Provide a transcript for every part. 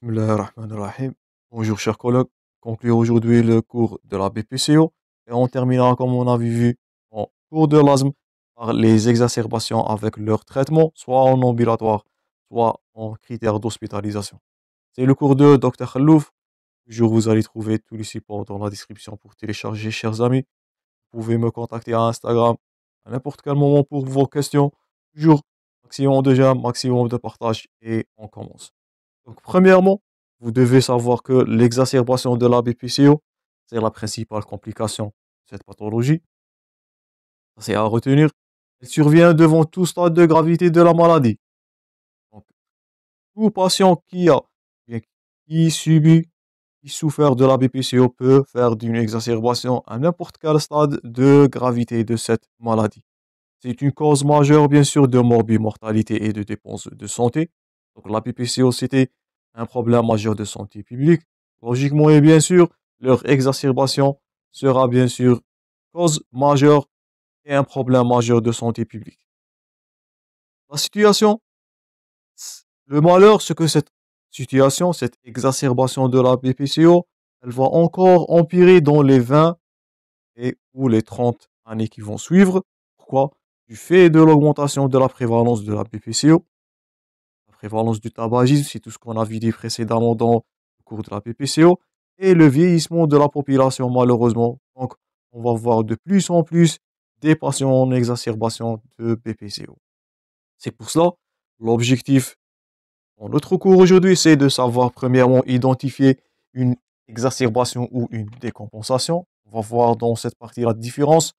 Bismillahirrahmanirrahim. Bonjour chers collègues, conclure aujourd'hui le cours de la BPCO et on terminera comme on avait vu en cours de l'asthme par les exacerbations avec leur traitement, soit en ambulatoire, soit en critères d'hospitalisation. C'est le cours de Dr Khallouf. Toujours vous allez trouver tous les supports dans la description pour télécharger, chers amis. Vous pouvez me contacter à Instagram à n'importe quel moment pour vos questions. Toujours maximum de j'aime, maximum de partage et on commence. Donc, premièrement, vous devez savoir que l'exacerbation de la BPCO, c'est la principale complication de cette pathologie. Ça, c'est à retenir. Elle survient devant tout stade de gravité de la maladie. Donc, tout patient bien, qui subit, qui souffre de la BPCO peut faire d'une exacerbation à n'importe quel stade de gravité de cette maladie. C'est une cause majeure, bien sûr, de morbimortalité et de dépenses de santé. Donc, la PPCO, c'était un problème majeur de santé publique. Logiquement et bien sûr, leur exacerbation sera bien sûr cause majeure et un problème majeur de santé publique. La situation, le malheur, c'est que cette situation, cette exacerbation de la BPCO, elle va encore empirer dans les 20 et ou les 30 années qui vont suivre. Pourquoi? Du fait de l'augmentation de la prévalence de la BPCO, la prévalence du tabagisme, c'est tout ce qu'on a vu dit précédemment dans le cours de la BPCO, et le vieillissement de la population malheureusement. Donc, on va voir de plus en plus des patients en exacerbation de BPCO. C'est pour cela, l'objectif dans notre cours aujourd'hui, c'est de savoir premièrement identifier une exacerbation ou une décompensation. On va voir dans cette partie la différence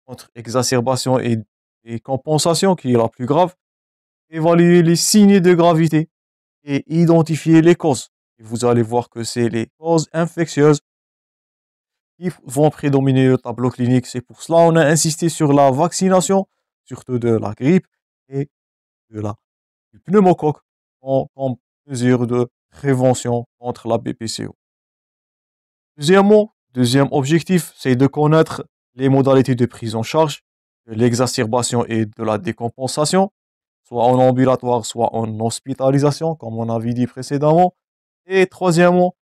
entre exacerbation et compensation, qui est la plus grave, évaluer les signes de gravité et identifier les causes. Et vous allez voir que c'est les causes infectieuses qui vont prédominer le tableau clinique. C'est pour cela qu'on a insisté sur la vaccination, surtout de la grippe et de du pneumocoque en mesure de prévention contre la BPCO. Deuxièmement, deuxième objectif, c'est de connaître les modalités de prise en charge de l'exacerbation et de la décompensation, soit en ambulatoire, soit en hospitalisation, comme on avait dit précédemment. Et troisièmement,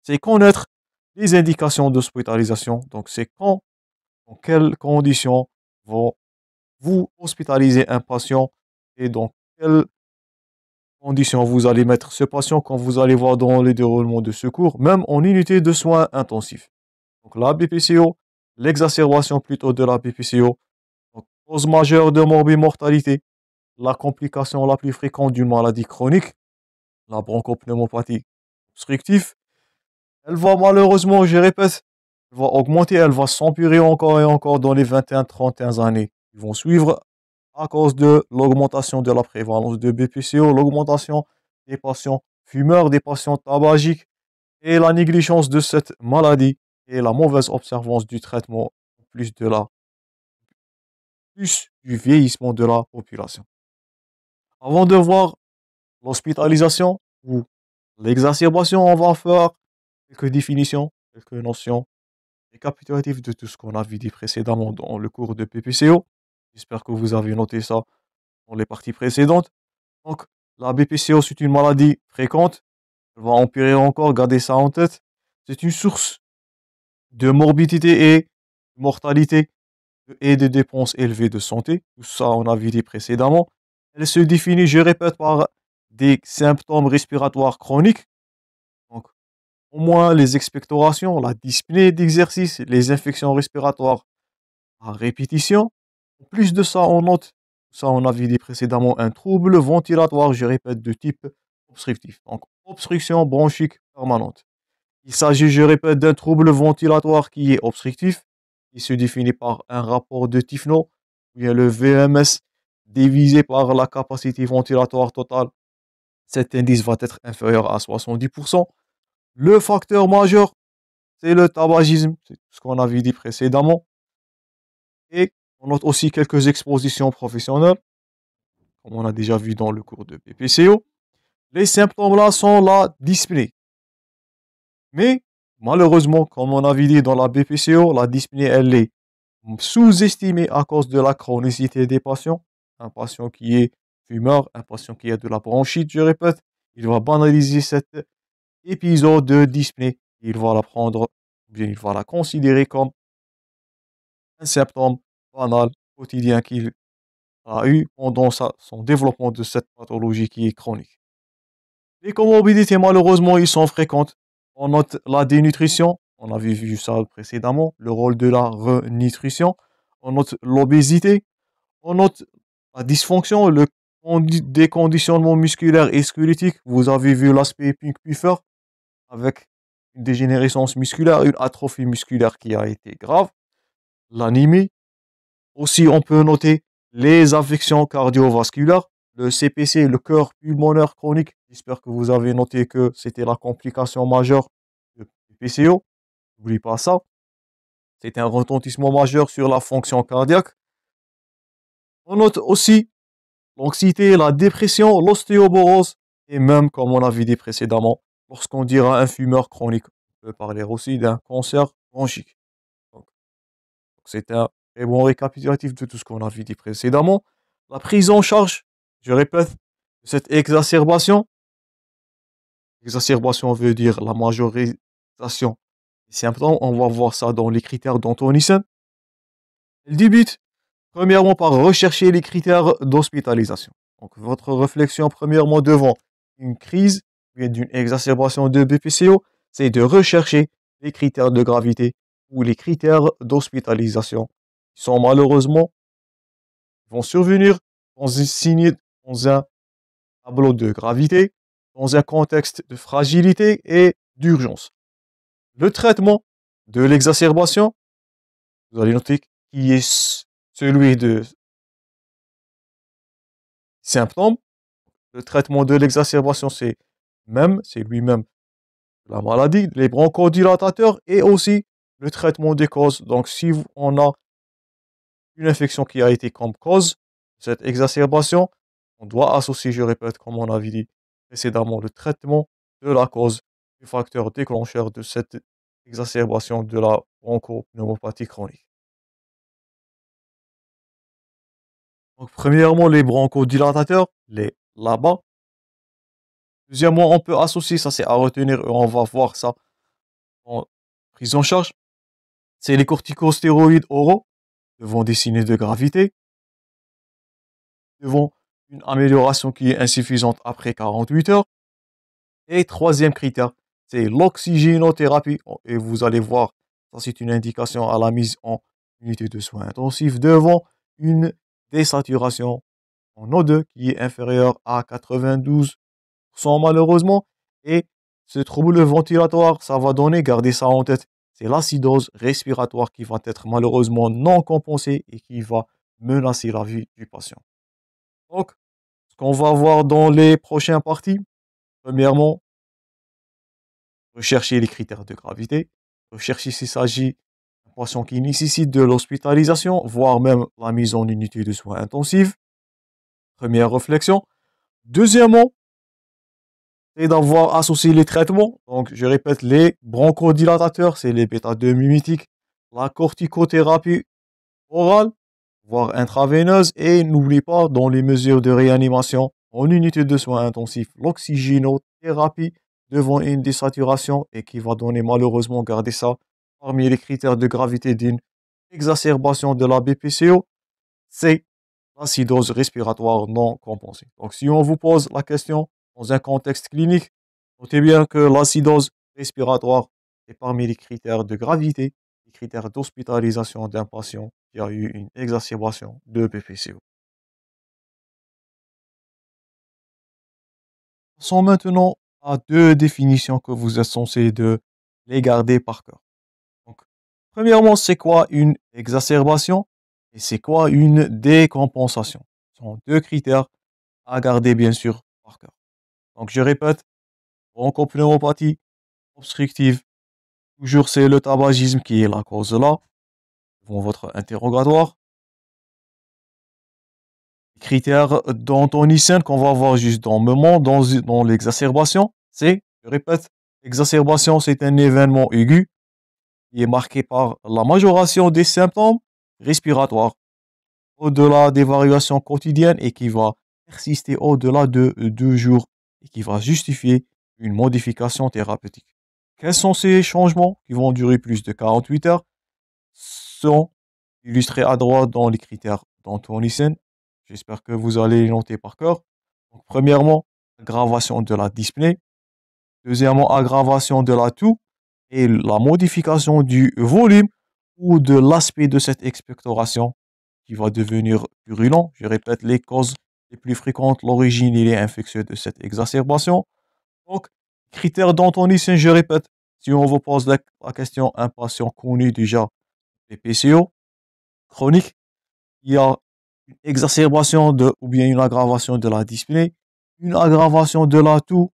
c'est connaître les indications d'hospitalisation. Donc, c'est quand, dans quelles conditions vont vous hospitaliser un patient et dans quelles conditions vous allez mettre ce patient quand vous allez voir dans les déroulements de secours, même en unité de soins intensifs. Donc, la BPCO, l'exacerbation plutôt de la BPCO, donc, cause majeure de morbimortalité, la complication la plus fréquente d'une maladie chronique, la bronchopneumopathie obstructive, elle va malheureusement, je répète, elle va augmenter, elle va s'empirer encore et encore dans les 21-31 années qui vont suivre à cause de l'augmentation de la prévalence de BPCO, l'augmentation des patients fumeurs, des patients tabagiques et la négligence de cette maladie et la mauvaise observance du traitement, en plus du vieillissement de la population. Avant de voir l'hospitalisation ou l'exacerbation, on va faire quelques définitions, quelques notions récapitulatives de tout ce qu'on a vu dit précédemment dans le cours de PPCO. J'espère que vous avez noté ça dans les parties précédentes. Donc, la BPCO, c'est une maladie fréquente. Elle va empirer encore, gardez ça en tête. C'est une source de morbidité et de mortalité et de dépenses élevées de santé. Tout ça, on a vu dit précédemment. Elle se définit, je répète, par des symptômes respiratoires chroniques. Donc, au moins les expectorations, la dyspnée d'exercice, les infections respiratoires à répétition. En plus de ça, on note, ça on avait dit précédemment, un trouble ventilatoire, je répète, de type obstructif. Donc, obstruction bronchique permanente. Il s'agit, je répète, d'un trouble ventilatoire qui est obstructif. Il se définit par un rapport de Tifno, où il y a le VMS divisé par la capacité ventilatoire totale. Cet indice va être inférieur à 70%. Le facteur majeur, c'est le tabagisme, c'est ce qu'on avait dit précédemment. Et on note aussi quelques expositions professionnelles, comme on a déjà vu dans le cours de PPCO. Les symptômes là sont la dyspnée. Mais malheureusement, comme on avait dit dans la BPCO, la dyspnée, elle est sous-estimée à cause de la chronicité des patients. Un patient qui est fumeur, un patient qui a de la bronchite, je répète, il va banaliser cette épisode de dyspnée. Il va la prendre, ou bien il va la considérer comme un symptôme banal, quotidien qu'il a eu pendant son développement de cette pathologie qui est chronique. Les comorbidités, malheureusement, ils sont fréquentes. On note la dénutrition, on avait vu ça précédemment, le rôle de la renutrition. On note l'obésité, on note la dysfonction, le déconditionnement musculaire et squelettique. Vous avez vu l'aspect pink puffer avec une dégénérescence musculaire, une atrophie musculaire qui a été grave, l'anémie. Aussi, on peut noter les affections cardiovasculaires, le CPC, le cœur pulmonaire chronique. J'espère que vous avez noté que c'était la complication majeure de PCO. N'oubliez pas ça. C'est un retentissement majeur sur la fonction cardiaque. On note aussi l'anxiété, la dépression, l'ostéoporose et même, comme on avait dit précédemment, lorsqu'on dira un fumeur chronique, on peut parler aussi d'un cancer bronchique. Donc, c'est un très bon récapitulatif de tout ce qu'on avait dit précédemment. La prise en charge, je répète, de cette exacerbation. Exacerbation veut dire la majorisation des symptômes. On va voir ça dans les critères d'Anthony Nissen. Elle débute premièrement par rechercher les critères d'hospitalisation. Donc votre réflexion premièrement devant une crise ou d'une exacerbation de BPCO, c'est de rechercher les critères de gravité ou les critères d'hospitalisation qui sont malheureusement vont survenir dans un tableau de gravité, dans un contexte de fragilité et d'urgence. Le traitement de l'exacerbation, vous allez noter qui est celui de symptômes. Le traitement de l'exacerbation, c'est lui-même la maladie, les bronchodilatateurs et aussi le traitement des causes. Donc, si on a une infection qui a été comme cause de cette exacerbation, on doit associer, je répète, comme on avait dit précédemment, le traitement de la cause du facteur déclencheur de cette exacerbation de la bronchopneumopathie chronique. Donc, premièrement, les bronchodilatateurs, les LABA. Deuxièmement, on peut associer, ça c'est à retenir, et on va voir ça en prise en charge. C'est les corticostéroïdes oraux devant des signes de gravité, devant une amélioration qui est insuffisante après 48 heures. Et troisième critère, c'est l'oxygénothérapie. Et vous allez voir, ça c'est une indication à la mise en unité de soins intensifs devant une désaturation en O2 qui est inférieure à 92% malheureusement. Et ce trouble ventilatoire, ça va donner, gardez ça en tête, c'est l'acidose respiratoire qui va être malheureusement non compensée et qui va menacer la vie du patient. Donc, ce qu'on va voir dans les prochaines parties, premièrement, rechercher les critères de gravité, rechercher s'il s'agit d'un patient qui nécessite de l'hospitalisation, voire même la mise en unité de soins intensifs. Première réflexion. Deuxièmement, c'est d'avoir associé les traitements. Donc, je répète, les bronchodilatateurs, c'est les bêta-2 mimetiques, la corticothérapie orale, voire intraveineuse, et n'oublie pas, dans les mesures de réanimation en unité de soins intensifs, l'oxygénothérapie devant une désaturation et qui va donner malheureusement, garder ça parmi les critères de gravité d'une exacerbation de la BPCO, c'est l'acidose respiratoire non compensée. Donc, si on vous pose la question dans un contexte clinique, notez bien que l'acidose respiratoire est parmi les critères de gravité, les critères d'hospitalisation d'un patient qui a eu une exacerbation de BPCO. Passons maintenant à deux définitions que vous êtes censés de les garder par cœur. Donc, premièrement, c'est quoi une exacerbation et c'est quoi une décompensation? Ce sont deux critères à garder bien sûr par cœur. Donc, je répète, bronchopneumopathie obstructive, toujours c'est le tabagisme qui est la cause là, devant votre interrogatoire. Les critères d'Anthony Nissen qu'on va voir juste dans le moment, dans l'exacerbation, c'est, je répète, l'exacerbation c'est un événement aigu qui est marqué par la majoration des symptômes respiratoires au-delà des variations quotidiennes et qui va persister au-delà de 2 jours et qui va justifier une modification thérapeutique. Quels sont ces changements qui vont durer plus de 48 heures? Sont illustrés à droite dans les critères d'Anton Nissen. J'espère que vous allez les noter par cœur. Donc, premièrement, aggravation de la dyspnée. Deuxièmement, aggravation de la toux et la modification du volume ou de l'aspect de cette expectoration qui va devenir purulent. Je répète, les causes les plus fréquentes, l'origine et les infectieux de cette exacerbation. Donc, critères d'Anton Nissen, je répète, si on vous pose la question, un patient connu déjà PPCO chronique, il y a une exacerbation ou bien une aggravation de la dyspnée, une aggravation de la toux,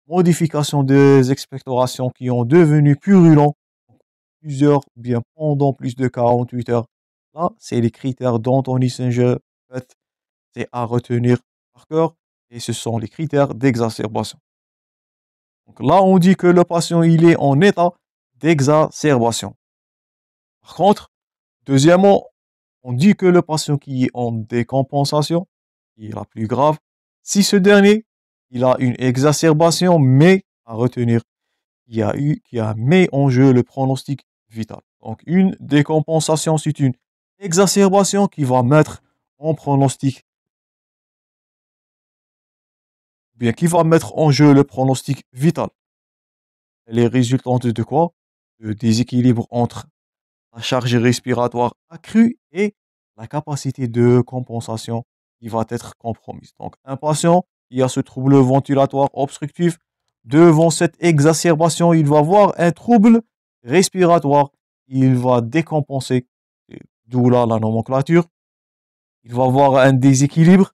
modification des expectorations qui ont devenu purulents plusieurs, bien pendant plus de 48 heures. Là, c'est les critères d'Anton Nissen, je répète, c'est à retenir par cœur et ce sont les critères d'exacerbation. Donc là, on dit que le patient, il est en état d'exacerbation. Par contre, deuxièmement, on dit que le patient qui est en décompensation, qui est la plus grave, si ce dernier, il a une exacerbation, mais à retenir, qui a mis en jeu le pronostic vital. Donc, une décompensation, c'est une exacerbation qui va mettre en pronostic, bien, qui va mettre en jeu le pronostic vital. Elle est résultante de quoi? De déséquilibre entre la charge respiratoire accrue et la capacité de compensation qui va être compromise. Donc, un patient qui a ce trouble ventilatoire obstructif, devant cette exacerbation, il va avoir un trouble respiratoire. Il va décompenser, d'où là la nomenclature. Il va avoir un déséquilibre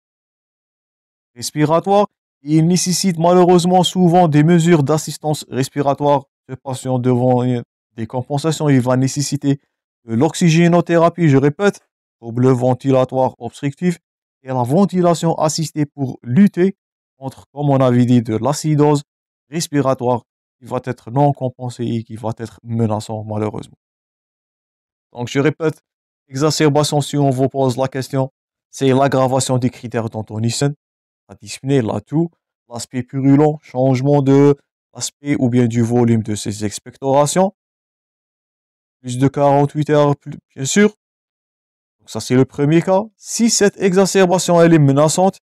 respiratoire. Il nécessite malheureusement souvent des mesures d'assistance respiratoire. Ce patient devant des compensations, il va nécessiter de l'oxygénothérapie, je répète, trouble ventilatoire obstructif et la ventilation assistée pour lutter contre, comme on avait dit, de l'acidose respiratoire qui va être non compensée et qui va être menaçant malheureusement. Donc je répète, exacerbation, si on vous pose la question, c'est l'aggravation des critères d'Anton Nissen, la dyspnée, la toux, l'aspect purulent, changement de l'aspect ou bien du volume de ces expectorations, plus de 48 heures, bien sûr. Donc ça, c'est le premier cas. Si cette exacerbation, elle est menaçante,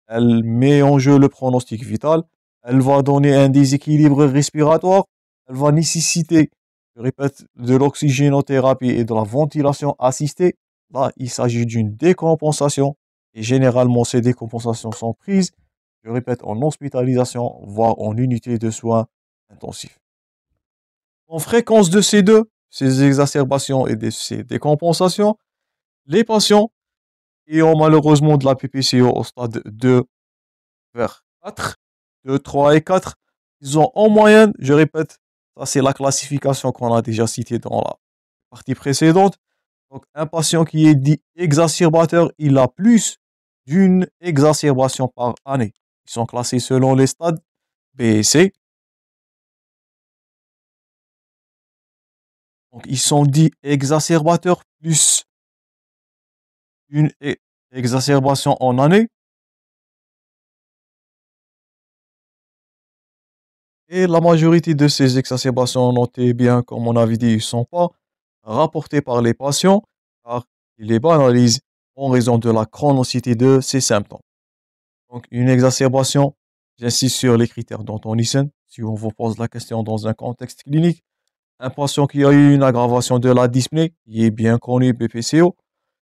elle met en jeu le pronostic vital, elle va donner un déséquilibre respiratoire, elle va nécessiter, je répète, de l'oxygénothérapie et de la ventilation assistée. Là, il s'agit d'une décompensation et généralement, ces décompensations sont prises, je répète, en hospitalisation, voire en unité de soins intensifs. En fréquence de ces exacerbations et de ces décompensations, les patients qui ont malheureusement de la PPCO au stade 2 vers 4, 2, 3 et 4, ils ont en moyenne, je répète, ça c'est la classification qu'on a déjà citée dans la partie précédente. Donc un patient qui est dit exacerbateur, il a plus d'une exacerbation par année. Ils sont classés selon les stades B et C. Donc ils sont dits exacerbateurs plus une exacerbation en année. Et la majorité de ces exacerbations, notez bien, comme on avait dit, ne sont pas rapportées par les patients, car ils les banalisent en raison de la chronicité de ces symptômes. Donc, une exacerbation, j'insiste sur les critères d'Anton Nissen. Si on vous pose la question dans un contexte clinique, un patient qui a eu une aggravation de la dyspnée, qui est bien connu BPCO,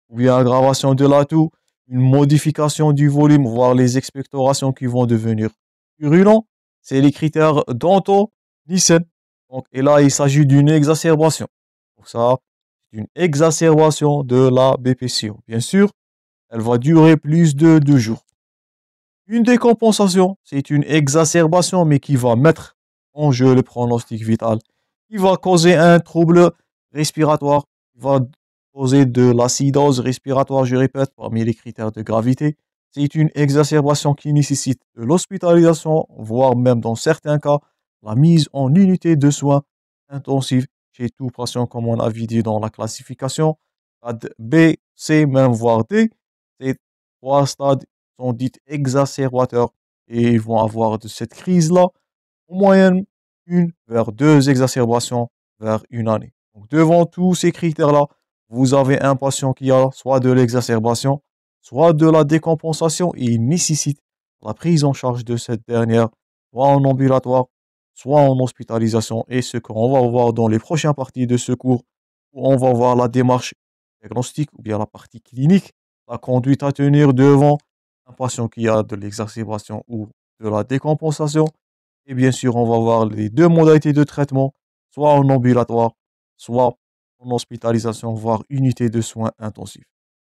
ou bien aggravation de la toux, une modification du volume, voire les expectorations qui vont devenir purulents, c'est les critères d'Anton Nissen. Donc, et là, il s'agit d'une exacerbation. Donc ça, c'est une exacerbation de la BPCO. Bien sûr, elle va durer plus de 2 jours. Une décompensation, c'est une exacerbation, mais qui va mettre en jeu le pronostic vital, qui va causer un trouble respiratoire, qui va causer de l'acidose respiratoire, je répète, parmi les critères de gravité. C'est une exacerbation qui nécessite de l'hospitalisation, voire même dans certains cas, la mise en unité de soins intensifs chez tout patient, comme on a dit dans la classification. Stade B, C, même voire D. Ces 3 stades sont dits exacerbateurs et ils vont avoir de cette crise-là en moyenne 1 vers 2 exacerbations vers une année. Donc, devant tous ces critères-là, vous avez un patient qui a soit de l'exacerbation, soit de la décompensation et il nécessite la prise en charge de cette dernière, soit en ambulatoire, soit en hospitalisation. Et ce qu'on va voir dans les prochaines parties de ce cours, où on va voir la démarche diagnostique ou bien la partie clinique, la conduite à tenir devant un patient qui a de l'exacerbation ou de la décompensation. Et bien sûr, on va voir les deux modalités de traitement, soit en ambulatoire, soit en hospitalisation, voire unité de soins intensifs.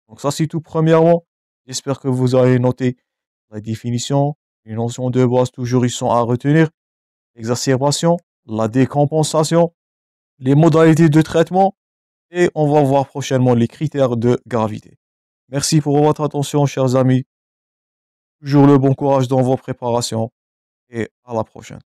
Donc ça, c'est tout premièrement. J'espère que vous avez noté la définition, une notion de base toujours ils sont à retenir, l'exacerbation, la décompensation, les modalités de traitement, et on va voir prochainement les critères de gravité. Merci pour votre attention, chers amis. Toujours le bon courage dans vos préparations et à la prochaine.